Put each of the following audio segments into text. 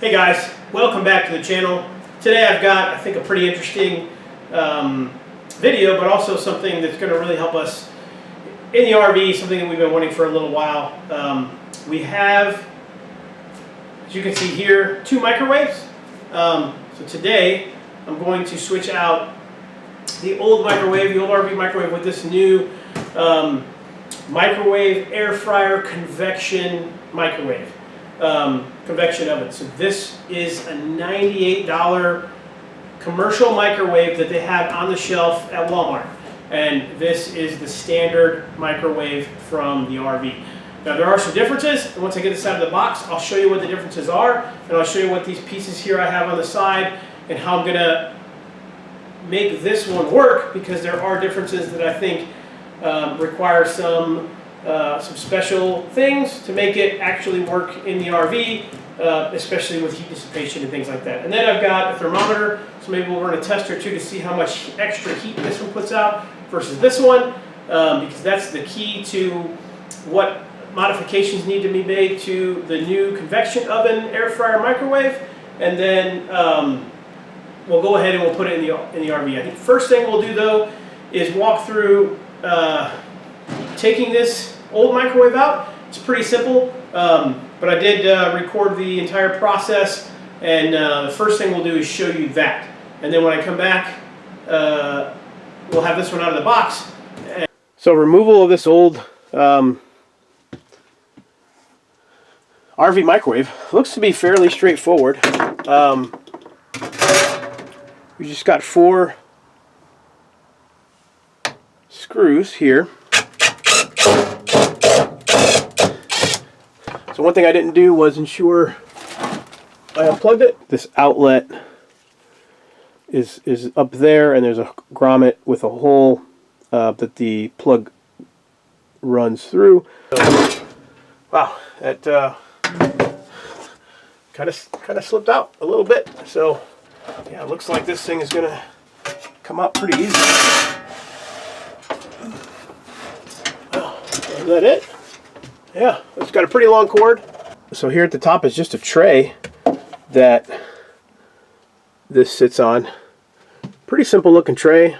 Hey guys, welcome back to the channel. Today I've got, I think, a pretty interesting video, but also something that's going to really help us in the RV, something that we've been wanting for a little while. We have, as you can see here, two microwaves. So today I'm going to switch out the old microwave, the old RV microwave, with this new microwave air fryer convection microwave. Convection oven. So this is a $98 commercial microwave that they have on the shelf at Walmart, and this is the standard microwave from the RV. Now there are some differences, and once I get this out of the box, I'll show you what the differences are, and I'll show you what these pieces here I have on the side and how I'm gonna make this one work, because there are differences that I think require some special things to make it actually work in the RV, especially with heat dissipation and things like that. And then I've got a thermometer, so maybe we'll run a test or two to see how much extra heat this one puts out versus this one, because that's the key to what modifications need to be made to the new convection oven air fryer microwave. And then we'll go ahead and we'll put it in the RV. I think the first thing we'll do though is walk through taking this old microwave out. It's pretty simple, but I did record the entire process, and the first thing we'll do is show you that. And then when I come back, we'll have this one out of the box. So removal of this old RV microwave looks to be fairly straightforward. We just got 4 screws here. So one thing I didn't do was ensure I unplugged it. This outlet is up there, and there's a grommet with a hole that the plug runs through. So, wow, that kind of slipped out a little bit. So yeah, it looks like this thing is gonna come out pretty easy. Well, is that it? Yeah, it's got a pretty long cord. So here at the top is just a tray that this sits on. Pretty simple looking tray.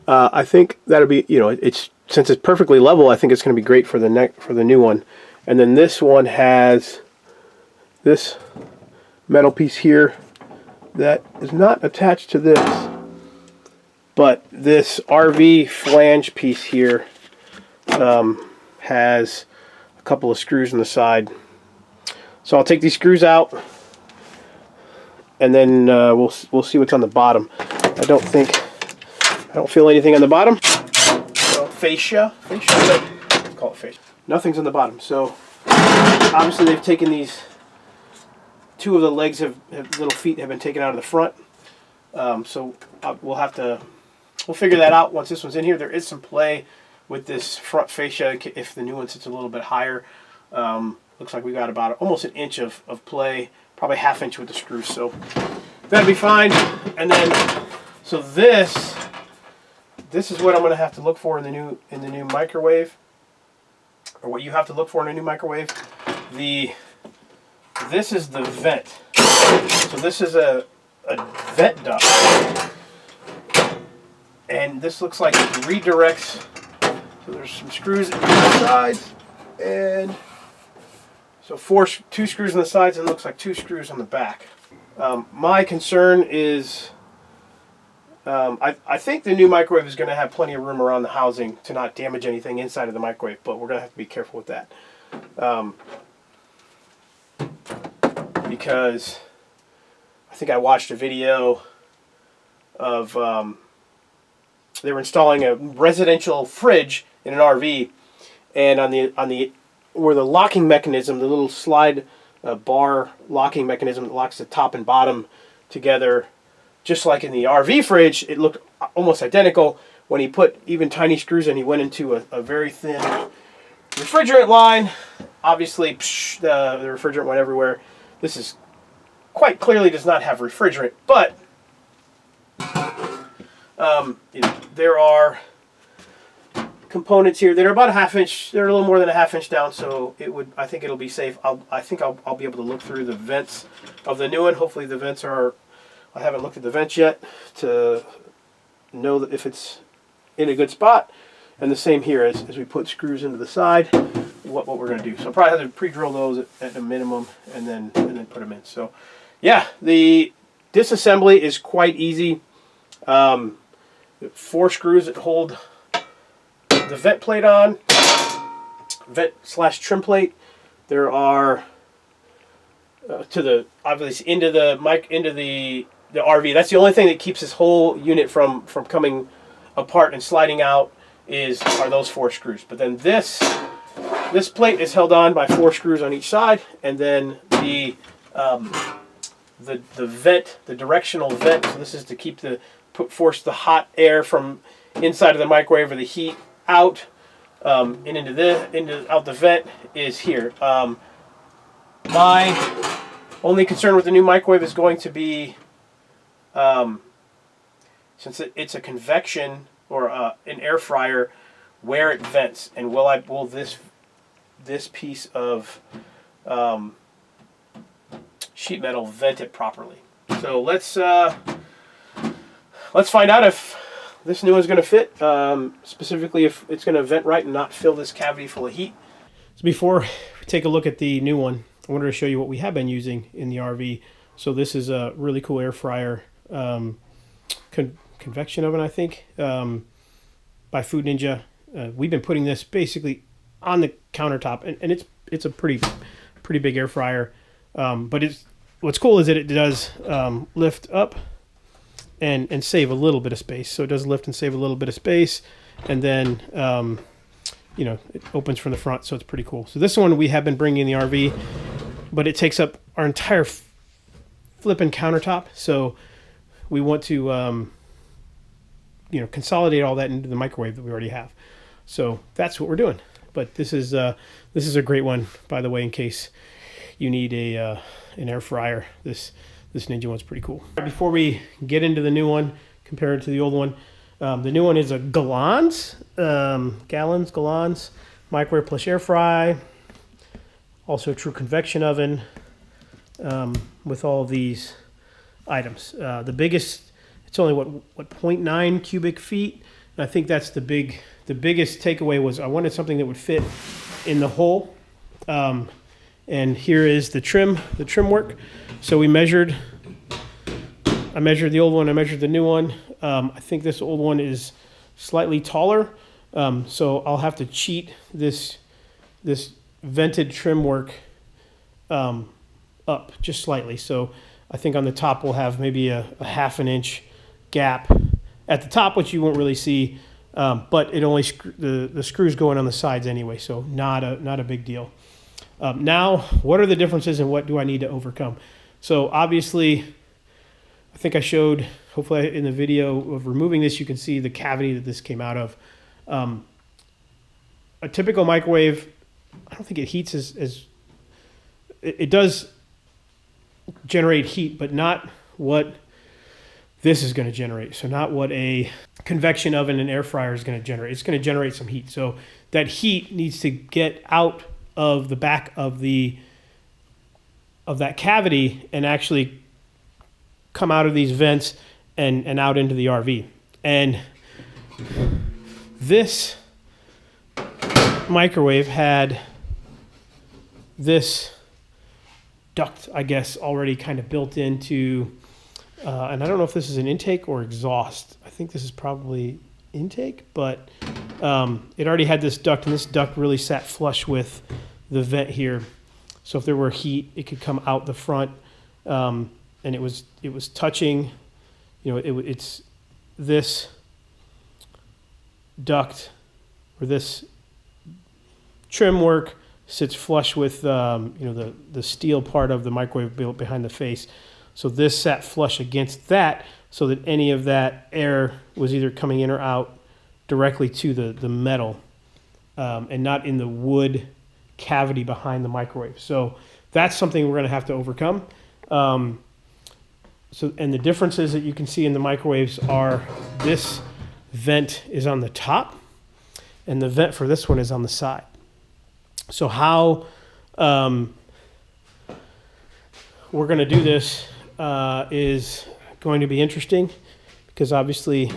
I think that'll be, since it's perfectly level, I think it's going to be great for the new one. And then this one has this metal piece here that is not attached to this, but this RV flange piece here has a couple of screws on the side. So I'll take these screws out, and then we'll see what's on the bottom. I don't feel anything on the bottom. So fascia. Let's call it fascia. Nothing's on the bottom. So obviously they've taken these. 2 of the legs little feet have been taken out of the front. So we'll figure that out once this one's in here. There is some play with this front fascia if the new one sits a little bit higher. Looks like we got about almost an inch of play, probably ½ inch with the screws, so that'll be fine. And then, so this is what I'm going to have to look for in the new microwave, or what you have to look for in a new microwave. This is the vent. So this is a vent duct, and this looks like it redirects. So there's some screws on the sides, and so 2 screws on the sides, and it looks like 2 screws on the back. My concern is, I think the new microwave is going to have plenty of room around the housing to not damage anything inside of the microwave, but we're going to have to be careful with that. Because I think I watched a video of they were installing a residential fridge in an RV, and on the where the locking mechanism, the little slide bar locking mechanism that locks the top and bottom together, just like in the RV fridge, it looked almost identical. When he put even tiny screws in, he went into a very thin refrigerant line. Obviously, the refrigerant went everywhere. This is quite clearly does not have refrigerant, but there are components here that are about a ½ inch. They're a little more than a ½ inch down, so I think it'll be safe. I think I'll be able to look through the vents of the new one. Hopefully the vents are. I haven't looked at the vents yet to know that if it's in a good spot. And the same here as we put screws into the side. What we're going to do. So I'll probably have to pre-drill those at a minimum and then put them in. So yeah, the disassembly is quite easy. 4 screws that hold the vent plate on, vent/trim plate. There are obviously into the RV. That's the only thing that keeps this whole unit from coming apart and sliding out are those 4 screws. But then this plate is held on by 4 screws on each side, and then the vent, the directional vent. So this is to keep force the hot air from inside of the microwave or the heat out and out the vent is here. My only concern with the new microwave is going to be since it's a convection or an air fryer, where it vents, and will this piece of sheet metal vent it properly. So let's find out if this new one's going to fit, specifically if it's going to vent right and not fill this cavity full of heat. So before we take a look at the new one, I wanted to show you what we have been using in the RV. So this is a really cool air fryer, convection oven, I think, by Food Ninja. We've been putting this basically on the countertop, and it's a pretty big air fryer. But what's cool is that it does lift up and save a little bit of space. So it does lift and save a little bit of space, and then it opens from the front, so it's pretty cool. So this one we have been bringing in the RV, but it takes up our entire flipping countertop. So we want to consolidate all that into the microwave that we already have. So that's what we're doing. But this is a great one, by the way, in case you need an air fryer. This Ninja one's pretty cool. Before we get into the new one, compared to the old one, the new one is a gallons microwave plus air fry, also a true convection oven with all these items. The biggest, it's only what 0.9 cubic feet. And I think that's the biggest takeaway was I wanted something that would fit in the hole. And here is the trim work. So I measured the old one, I measured the new one. I think this old one is slightly taller. So I'll have to cheat this vented trim work up just slightly. So I think on the top we'll have maybe a ½ an inch gap at the top, which you won't really see. But it only the screws go in on the sides anyway, so not a big deal. Now, what are the differences and what do I need to overcome? So obviously, I think I showed, hopefully in the video of removing this, you can see the cavity that this came out of. A typical microwave, I don't think it heats as it does generate heat, but not what this is going to generate. So not what a convection oven and air fryer is going to generate. It's going to generate some heat. So that heat needs to get out of the back of that cavity and actually come out of these vents and out into the RV. And this microwave had this duct, I guess, already kind of built into, and I don't know if this is an intake or exhaust. I think this is probably intake, but it already had this duct, and this duct really sat flush with the vent here. So if there were heat, it could come out the front, and it was touching, it's this duct or this trim work sits flush with the steel part of the microwave built behind the face. So this sat flush against that, so that any of that air was either coming in or out directly to the metal, and not in the wood cavity behind the microwave. So that's something we're going to have to overcome. And the differences that you can see in the microwaves are this vent is on the top, and the vent for this one is on the side. So how we're going to do this is going to be interesting, because obviously,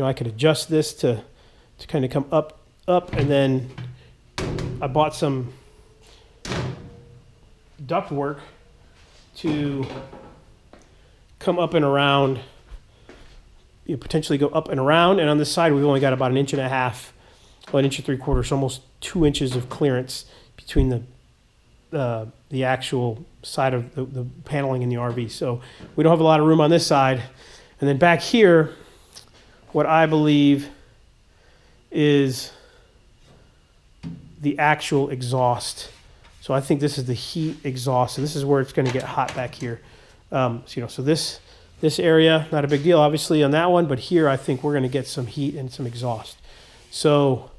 I could adjust this to kind of come up, and then I bought some duct work to come up and around, potentially go up and around. And on this side, we've only got about 1.5 inches, well, 1.75 inches, almost 2 inches of clearance between the actual side of the paneling in the RV. So we don't have a lot of room on this side. And then back here, what I believe is the actual exhaust. So I think this is the heat exhaust. So this is where it's going to get hot back here. So this area, not a big deal, obviously, on that one. But here, I think we're going to get some heat and some exhaust. So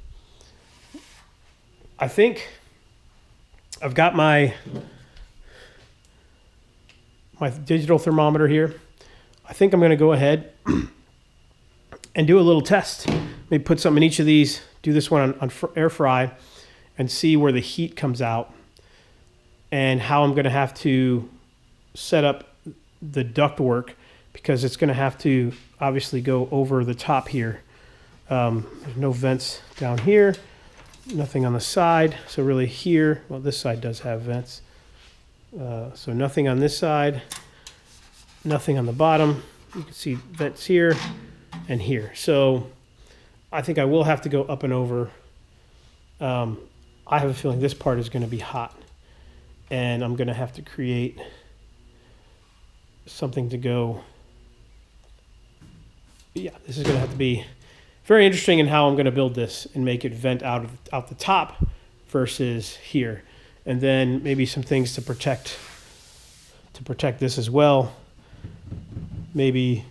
I think I've got my digital thermometer here. I think I'm going to go ahead and do a little test. Maybe put something in each of these, do this one on air fry, and see where the heat comes out and how I'm going to have to set up the duct work, because it's going to have to obviously go over the top here. There's no vents down here, nothing on the side. So really here, well, this side does have vents. So nothing on this side, nothing on the bottom. You can see vents here and here. So I think I will have to go up and over. I have a feeling this part is going to be hot, and I'm going to have to create something to go. Yeah, this is going to have to be very interesting in how I'm going to build this and make it vent out the top versus here. And then maybe some things to protect this as well. Maybe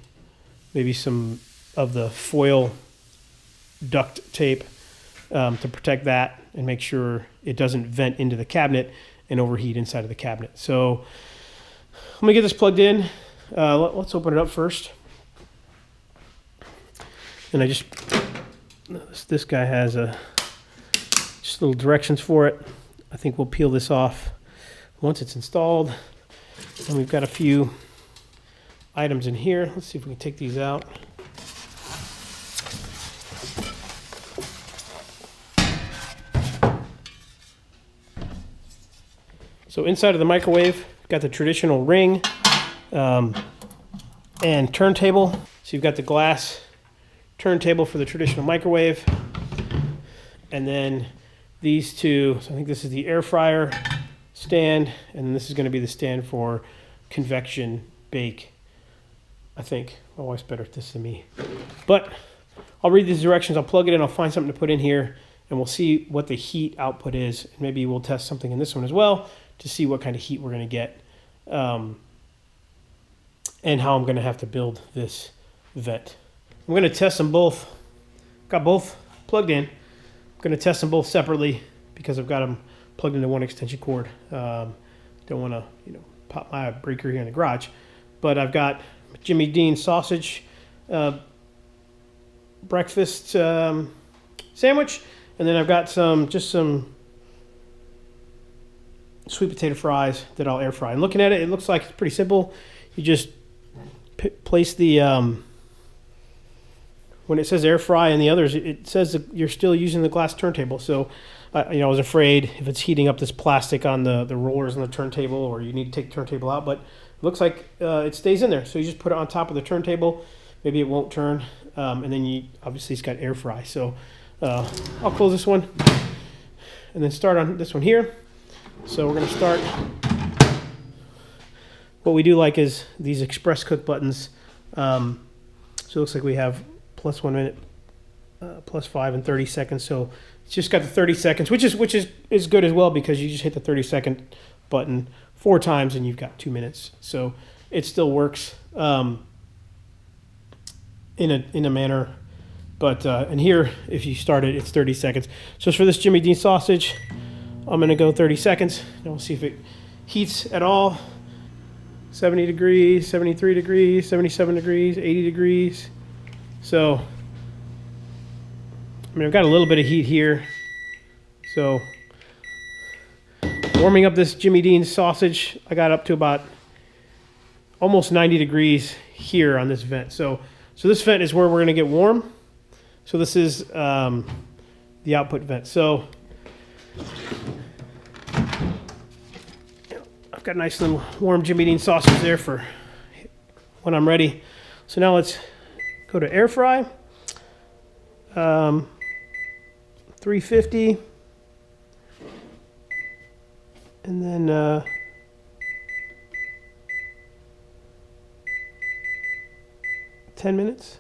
some of the foil duct tape to protect that and make sure it doesn't vent into the cabinet and overheat inside of the cabinet. So let me get this plugged in. Let's open it up first. And this guy has just little directions for it. I think we'll peel this off once it's installed. And we've got a few items in here. Let's see if we can take these out. So inside of the microwave, we've got the traditional ring and turntable. So you've got the glass turntable for the traditional microwave. And then these two, so I think this is the air fryer stand, and this is going to be the stand for convection bake. I think my wife's better at this than me. But I'll read these directions, I'll plug it in, I'll find something to put in here, and we'll see what the heat output is. Maybe we'll test something in this one as well to see what kind of heat we're going to get, and how I'm going to have to build this vent. I'm going to test them both. Got both plugged in. I'm going to test them both separately because I've got them plugged into one extension cord. Don't want to, pop my breaker here in the garage. But I've got Jimmy Dean sausage breakfast sandwich, and then I've got some sweet potato fries that I'll air fry. And looking at it, it looks like it's pretty simple. You just place the when it says air fry and the others, it says that you're still using the glass turntable. So, I was afraid if it's heating up this plastic on the rollers on the turntable, or you need to take the turntable out. But it looks like it stays in there. So you just put it on top of the turntable. Maybe it won't turn. And then obviously it's got air fry. So I'll close this one and then start on this one here. So we're going to start. What we do like is these express cook buttons. So it looks like we have plus 1 minute, plus 5 and 30 seconds. So it's just got the 30 seconds, which is good as well, because you just hit the 30-second button 4 times and you've got 2 minutes. So it still works in a manner. But and here, if you start it, it's 30 seconds. So for this Jimmy Dean sausage, I'm going to go 30 seconds. And we'll see if it heats at all. 70 degrees, 73 degrees, 77 degrees, 80 degrees. So I mean, I've got a little bit of heat here. So warming up this Jimmy Dean's sausage, I got up to about almost 90 degrees here on this vent. So this vent is where we're gonna get warm. So this is the output vent. So I've got a nice little warm Jimmy Dean sausage there for when I'm ready. So now let's go to air fry. 350. And then 10 minutes.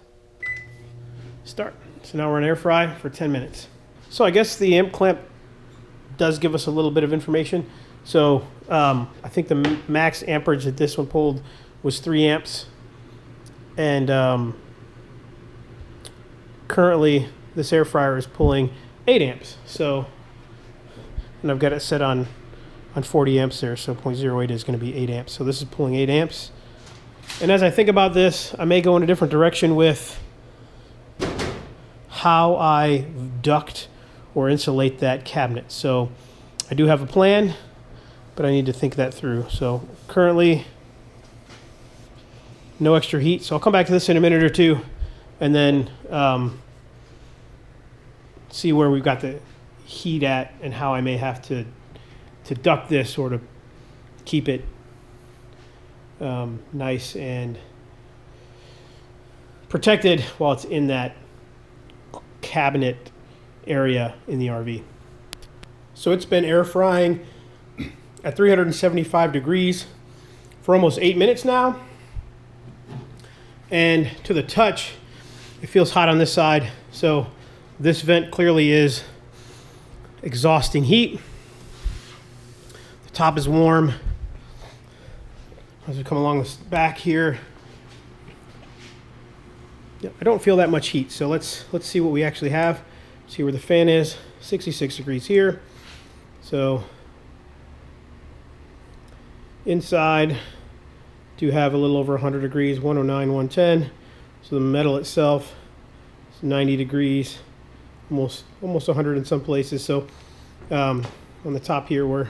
Start. So now we're in air fry for 10 minutes. So I guess the amp clamp does give us a little bit of information. So I think the max amperage that this one pulled was 3 amps. And currently this air fryer is pulling 8 amps. So, and I've got it set on 40 amps there. So 0.08 is going to be 8 amps. So this is pulling 8 amps. And as I think about this, I may go in a different direction with how I duct or insulate that cabinet. So I do have a plan, but I need to think that through. So currently, no extra heat. So I'll come back to this in a minute or two and then see where we've got the heat at and how I may have to duct this or to keep it nice and protected while it's in that cabinet area in the RV. So it's been air frying at 375 degrees for almost 8 minutes now. And to the touch, it feels hot on this side. So this vent clearly is exhausting heat. The top is warm. As we come along this back here, yep, I don't feel that much heat. So let's see what we actually have. See where the fan is. 66 degrees here. So inside do have a little over 100 degrees, 109, 110. So the metal itself is 90 degrees, almost 100 in some places. So on the top here we're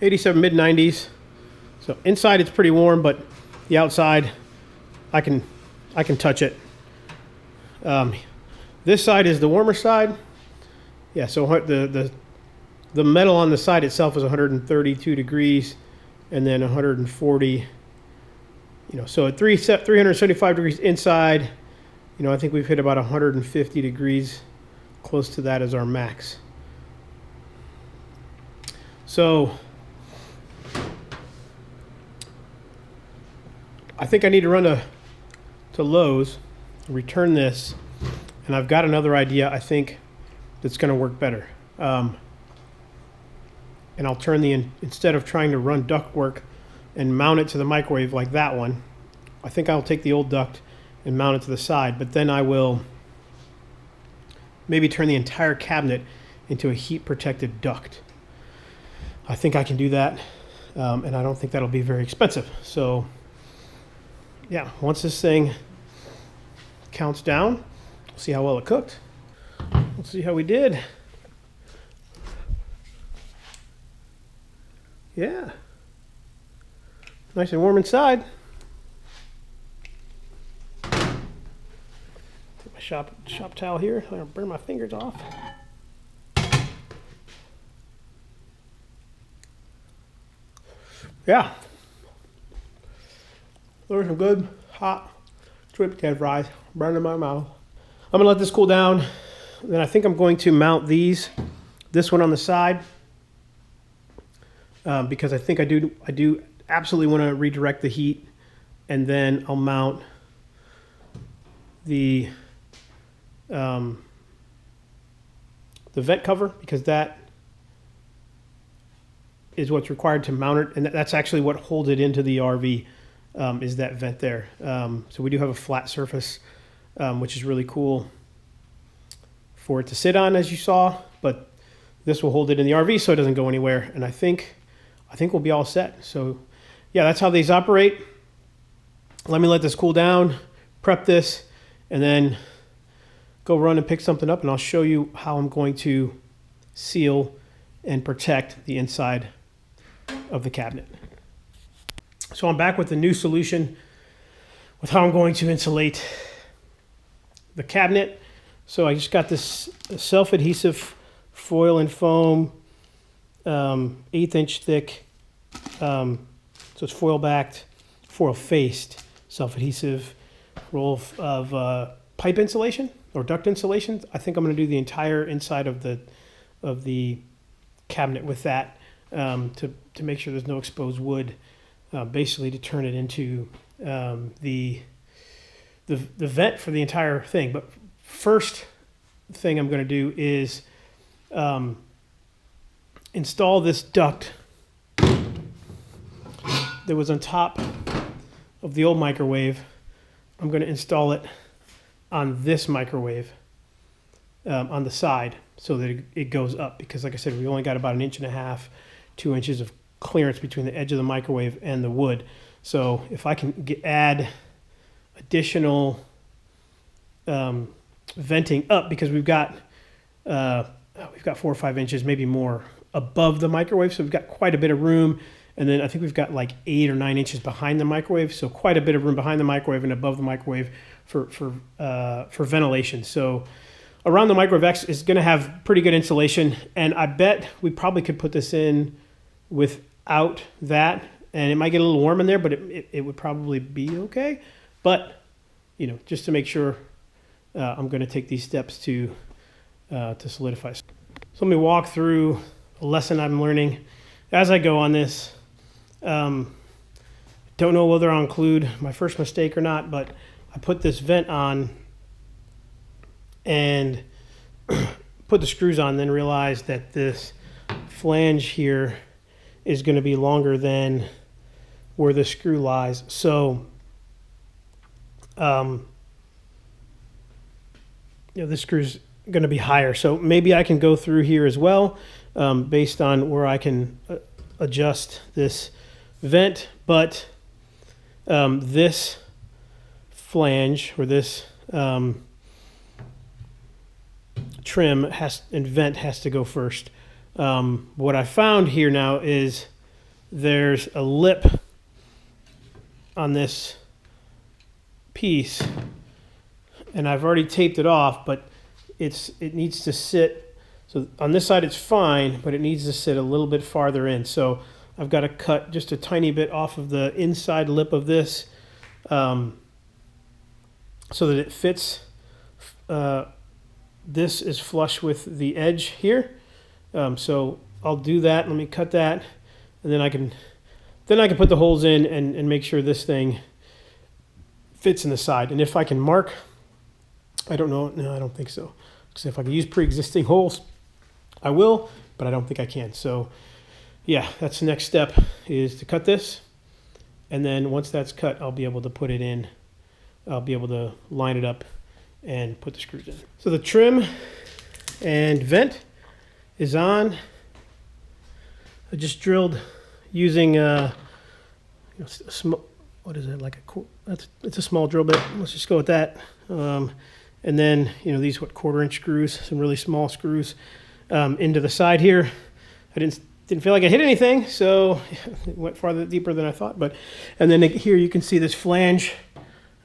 87, mid 90s. So inside it's pretty warm, but the outside I can touch it. This side is the warmer side. Yeah, so the metal on the side itself is 132 degrees, and then 140. You know, so at 375 degrees inside, you know, I think we've hit about 150 degrees, close to that as our max. So I think I need to run to Lowe's, return this, and I've got another idea I think that's going to work better. And I'll turn instead of trying to run duct work and mount it to the microwave like that one, I think I'll take the old duct and mount it to the side, but then I will maybe turn the entire cabinet into a heat protected duct. I think I can do that, and I don't think that'll be very expensive. So yeah, once this thing counts down, we'll see how well it cooked. Let's see how we did. Yeah, nice and warm inside. Take my shop towel here. I'm gonna burn my fingers off. Yeah, those are some good hot sweet potato fries burning in my mouth. I'm gonna let this cool down. Then I think I'm going to mount this one on the side. Because I think I do absolutely want to redirect the heat, and then I'll mount the vent cover, because that is what's required to mount it, and that's actually what holds it into the RV, is that vent there. So we do have a flat surface, which is really cool for it to sit on, as you saw, but this will hold it in the RV so it doesn't go anywhere, and I think we'll be all set. So yeah, that's how these operate. Let me let this cool down, prep this, and then go run and pick something up, and I'll show you how I'm going to seal and protect the inside of the cabinet. So I'm back with the new solution with how I'm going to insulate the cabinet. So I just got this self-adhesive foil and foam, 1/8 inch thick, so it's foil backed, foil faced, self-adhesive roll of pipe insulation or duct insulation. I think I'm going to do the entire inside of the cabinet with that, to make sure there's no exposed wood, basically to turn it into the vent for the entire thing. But first thing I'm going to do is install this duct that was on top of the old microwave. I'm going to install it on this microwave on the side so that it goes up, because like I said, we only got about 1.5 inches, 2 inches of clearance between the edge of the microwave and the wood. So if I can add additional venting up, because we've got 4 or 5 inches, maybe more, above the microwave, so we've got quite a bit of room. And then I think we've got like 8 or 9 inches behind the microwave, so quite a bit of room behind the microwave and above the microwave for ventilation. So around the microwave X is going to have pretty good insulation, and I bet we probably could put this in without that, and it might get a little warm in there, but it would probably be okay. But you know, just to make sure, I'm going to take these steps to solidify. So let me walk through a lesson I'm learning as I go on this. Don't know whether I'll include my first mistake or not, but I put this vent on and put the screws on, then realized that this flange here is going to be longer than where the screw lies. So this screw's going to be higher. So maybe I can go through here as well, based on where I can adjust this vent. But this flange, or this trim and vent has to go first. What I found here now is there's a lip on this piece, and I've already taped it off, but it needs to sit. So on this side it's fine, but it needs to sit a little bit farther in. So I've got to cut just a tiny bit off of the inside lip of this, so that it fits. This is flush with the edge here. So I'll do that. Let me cut that, and then I can put the holes in and make sure this thing fits in the side. And if I can mark, I don't know. No, I don't think so. Because if I can use pre-existing holes, I will, but I don't think I can. So yeah, that's the next step, is to cut this. And then once that's cut, I'll be able to put it in. I'll be able to line it up and put the screws in. So the trim and vent is on. I just drilled using what is it, like it's a small drill bit. Let's just go with that. And then these 1/4 inch screws, some really small screws, into the side here. I didn't feel like I hit anything, so it went farther deeper than I thought. And then here you can see this flange,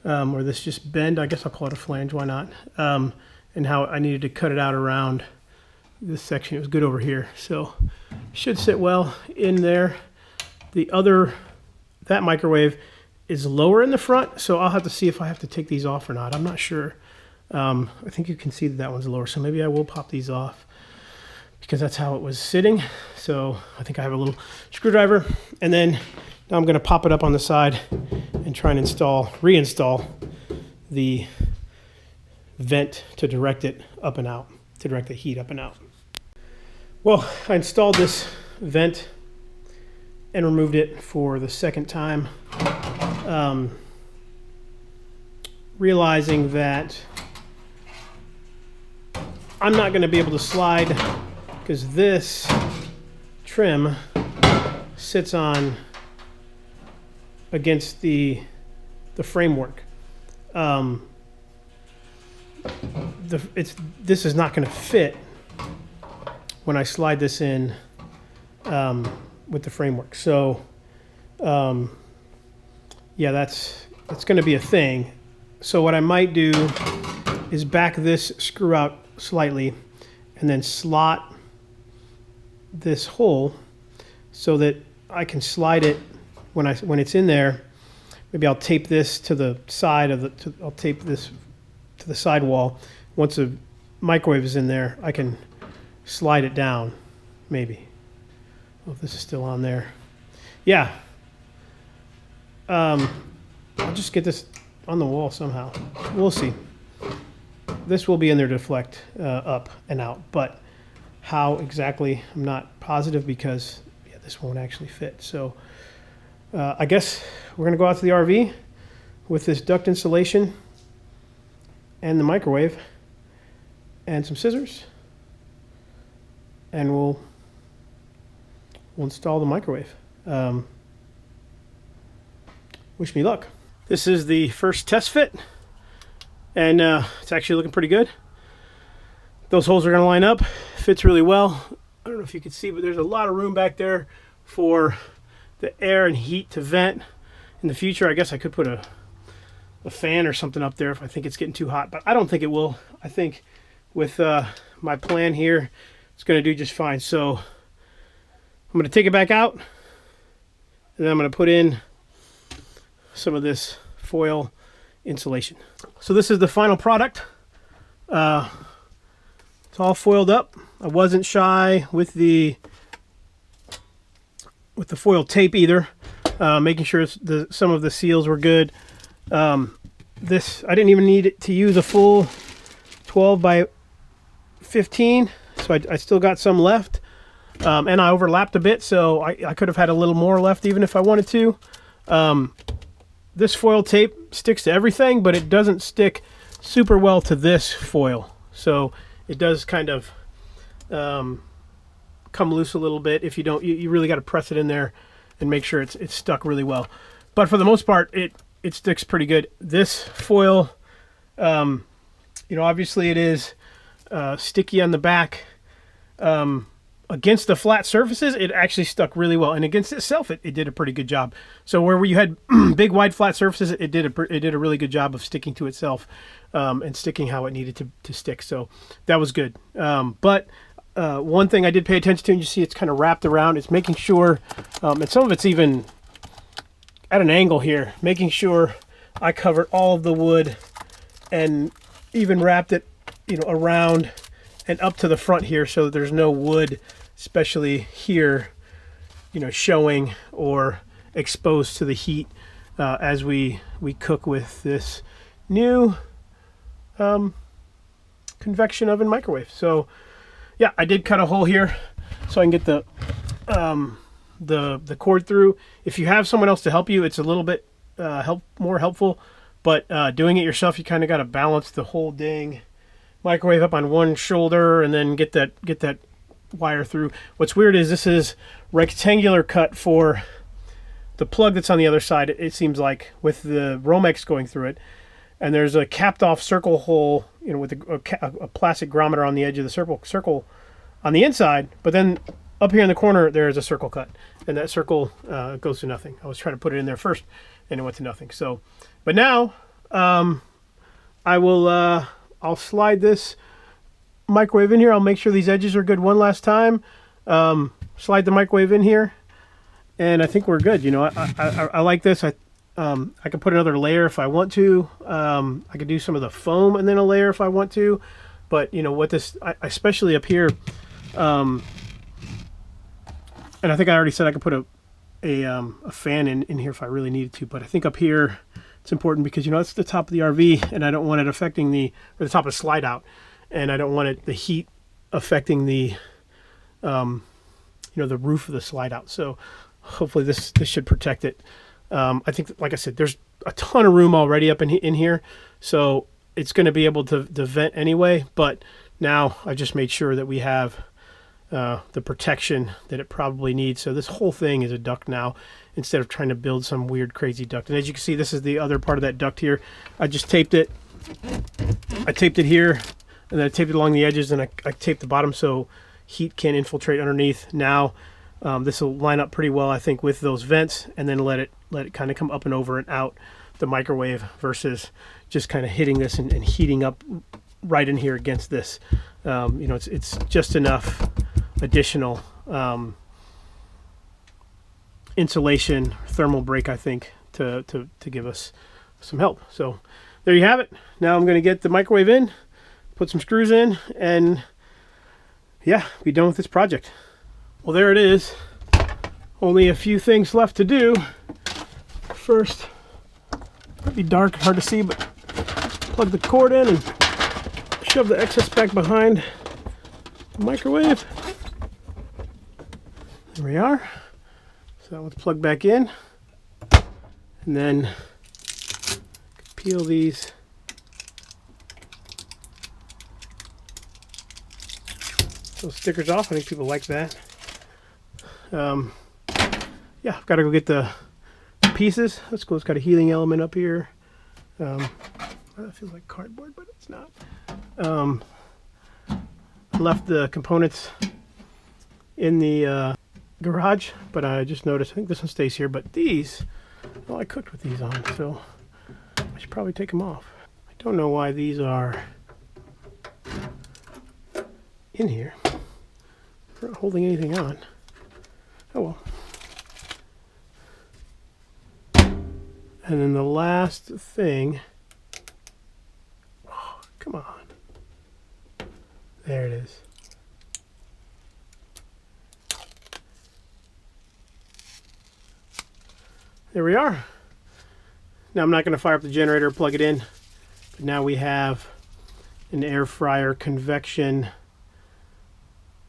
or this just bend. I guess I'll call it a flange. Why not? And how I needed to cut it out around this section. It was good over here, so should sit well in there. That microwave is lower in the front, so I'll have to see if I have to take these off or not. I'm not sure. I think you can see that one's lower, so maybe I will pop these off, because that's how it was sitting. So I think I have a little screwdriver, and then now I'm going to pop it up on the side and try and reinstall the vent to direct it up and out, to direct the heat up and out. Well, I installed this vent and removed it for the second time, realizing that I'm not going to be able to slide, because this trim sits on against the framework. this is not going to fit when I slide this in with the framework. So yeah, that's going to be a thing. So what I might do is back this screw out slightly and then slot this hole so that I can slide it when it's in there. Maybe I'll tape this to the side of I'll tape this to the side wall. Once the microwave is in there, I can slide it down, maybe. Oh, if this is still on there. Yeah. I'll just get this on the wall somehow. We'll see. This will be in there to deflect up and out, but how exactly, I'm not positive because yeah, this won't actually fit. So I guess we're going to go out to the RV with this duct insulation and the microwave and some scissors, and we'll install the microwave. Wish me luck. This is the first test fit, and it's actually looking pretty good. Those holes are going to line up. Fits really well. I don't know if you can see, but there's a lot of room back there for the air and heat to vent. In the future, I guess I could put a fan or something up there if I think it's getting too hot, but I don't think it will. I think with my plan here, it's going to do just fine. So I'm going to take it back out, and then I'm going to put in some of this foil insulation. So this is the final product. It's all foiled up. I wasn't shy with the foil tape either, making sure some of the seals were good. This, I didn't even need to use a full 12 by 15, so I still got some left, and I overlapped a bit, so I could have had a little more left even if I wanted to. This foil tape sticks to everything, but it doesn't stick super well to this foil, so it does kind of come loose a little bit. If you don't, you really got to press it in there and make sure it's stuck really well. But for the most part, it sticks pretty good. This foil, you know, obviously it is sticky on the back. Against the flat surfaces, it actually stuck really well, and against itself, it did a pretty good job. So where you had big wide flat surfaces, it did a really good job of sticking to itself and sticking how it needed to stick. So that was good. But one thing I did pay attention to, and you see it's kind of wrapped around, is making sure, and some of it's even at an angle here, making sure I covered all of the wood and even wrapped it, you know, around and up to the front here so that there's no wood, especially here, you know, showing or exposed to the heat as we cook with this new convection oven microwave. So yeah, I did cut a hole here so I can get the cord through. If you have someone else to help you, it's a little bit more helpful, but doing it yourself, you kind of got to balance the whole dang microwave up on one shoulder and then get that wire through. What's weird is this is rectangular cut for the plug that's on the other side, it seems like, with the Romex going through it, and there's a capped off circle hole, you know, with a plastic grommeter on the edge of the circle on the inside, but then up here in the corner there's a circle cut, and that circle goes to nothing. I was trying to put it in there first and it went to nothing. So, but now I will I'll slide this microwave in here. I'll make sure these edges are good one last time. Slide the microwave in here, and I think we're good. You know, I like this. I can put another layer if I want to. I could do some of the foam and then a layer if I want to. But you know what, this, especially up here, and I think I already said I could put a fan in here if I really needed to. But I think up here it's important because, you know, it's the top of the RV, and I don't want it affecting the top of the slide out, and I don't want the heat affecting the you know, the roof of the slide out. So hopefully this should protect it. I think, like I said, there's a ton of room already up in here, so it's going to be able to vent anyway. But now I just made sure that we have the protection that it probably needs. So this whole thing is a duct now, instead of trying to build some weird crazy duct. And as you can see, this is the other part of that duct here. I just taped it I taped it here, and then I taped it along the edges, and I taped the bottom so heat can infiltrate underneath. Now this will line up pretty well, I think, with those vents, and then let it kind of come up and over and out the microwave versus just kind of hitting this and heating up right in here against this. You know, it's just enough additional insulation, thermal break, I think, to give us some help. So there you have it. Now I'm going to get the microwave in, put some screws in, and yeah, be done with this project. Well, there it is. Only a few things left to do. First, might be dark, hard to see, but plug the cord in and shove the excess back behind the microwave. There we are. So that one's plugged back in. And then peel these stickers off. I think people like that. Yeah, I've got to go get the pieces. Let's go. It's got a heating element up here. That feels like cardboard, but it's not. I left the components in the garage, but I just noticed, I think this one stays here, but these, well, I cooked with these on, so I should probably take them off. I don't know why these are in here. They're not holding anything on. Oh well. And then the last thing, oh, come on. There it is. There we are. Now I'm not going to fire up the generator, plug it in, but now we have an air fryer convection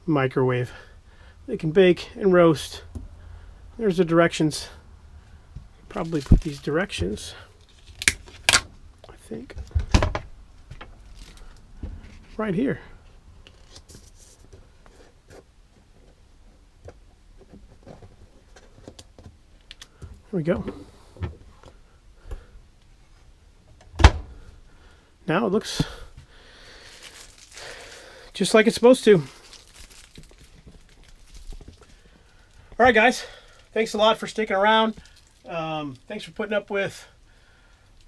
microwave. They can bake and roast. There's the directions. Probably put these directions, I think, right here. There we go. Now it looks just like it's supposed to. All right, guys. Thanks a lot for sticking around. Thanks for putting up with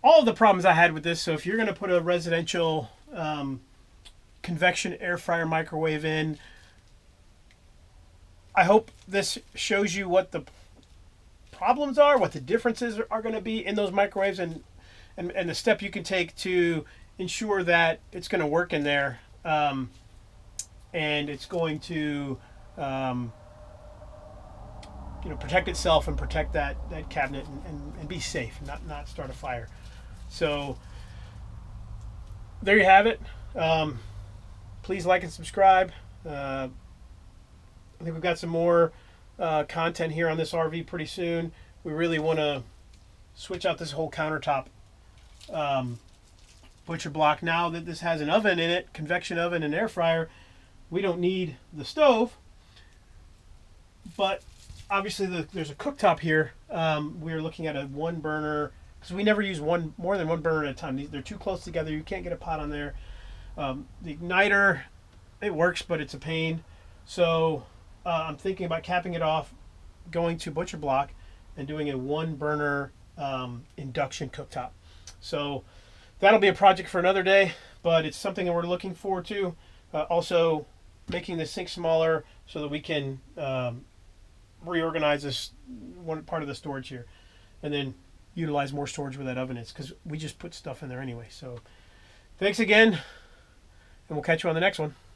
all of the problems I had with this. So if you're going to put a residential convection air fryer microwave in, I hope this shows you what the problems are, what the differences are going to be in those microwaves, and the step you can take to ensure that it's going to work in there, and it's going to you know, protect itself and protect that cabinet and be safe, not start a fire. So there you have it. Please like and subscribe. I think we've got some more content here on this RV pretty soon. We really want to switch out this whole countertop butcher block. Now that this has an oven in it, convection oven and air fryer, we don't need the stove, but obviously there's a cooktop here. We're looking at a one burner, because we never use more than one burner at a time. They're too close together. You can't get a pot on there. The igniter, it works, but it's a pain. So I'm thinking about capping it off, going to butcher block, and doing a one burner induction cooktop. So that'll be a project for another day, but it's something that we're looking forward to. Also making the sink smaller so that we can reorganize this one part of the storage here, and then utilize more storage where that oven is, because we just put stuff in there anyway. So thanks again, and we'll catch you on the next one.